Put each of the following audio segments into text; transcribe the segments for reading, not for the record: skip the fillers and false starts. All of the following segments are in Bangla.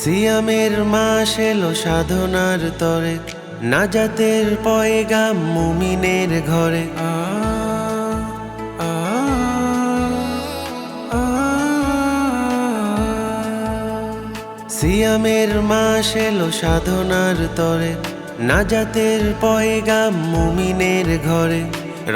সিয়ামের মাস এলো সাধনার তরে, নাজাতের পয়গাম মুমিনের ঘরে। সিয়ামের মাস এলো সাধনার তরে, নাজাতের পয়গাম মুমিনের ঘরে।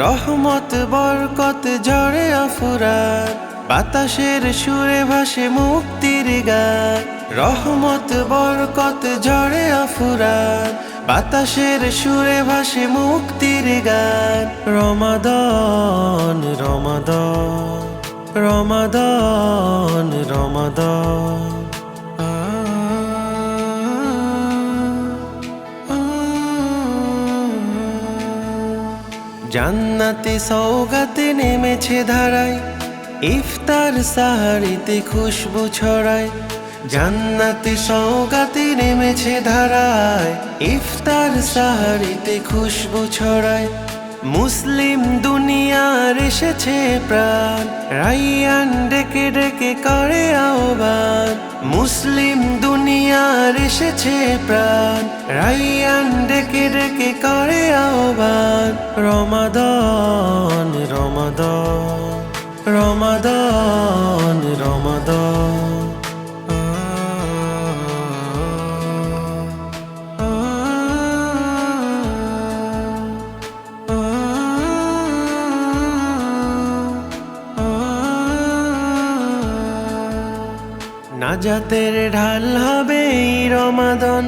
রহমত বরকত ঝরে অফুরাত, বাতাসের সুরে ভাসে মুক্তির গান। রহমত বরকত ঝরে অফুরাত, বাতাসের সুরে ভাসে মুক্তির গান। রমাদান রমাদান রমাদান রমাদান। জান্নাতে সওগাতে নেমেছে ধারায়, ইফতার সাহারিতে খুশবু ছড়ায়। জান্নাতে সওগাতে নেমেছে ধারায়, ইফতার সাহারিতে খুশবু ছড়ায়। মুসলিম দুনিয়ার এসেছে প্রাণ, রাইয়ান ডেকে ডেকে করে আহ্বান। মুসলিম দুনিয়ার এসেছে প্রাণ, রাইয়ান ডেকে ডেকে করে আহ্বান। রমাদান রমাদান রমাদান রমাদান। নাজাতের ঢাল হবে এই রমাদান,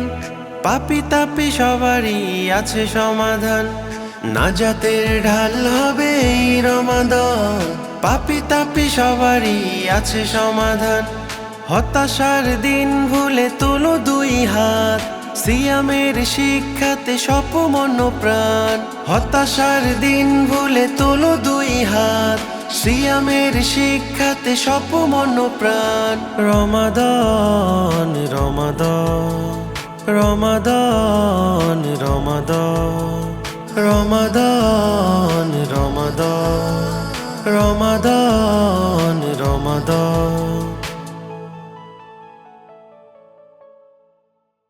পাপী তাপী সবারই আছে সমাধান। নাজাতের ঢাল হবে এই রমাদান, পাপী তাপী সবারই আছে সমাধান। হতাশার দিন ভুলে তোলো দুই হাত, সিয়ামের শিক্ষাতে স্বপমন প্রাণ। হতাশার দিন ভুলে তোলো দুই হাত, সিয়ামের শিক্ষাতে স্বপমন প্রাণ। রমাদান রমাদান রমাদান রমাদান রমাদান রমাদান রমাদান রমাদান।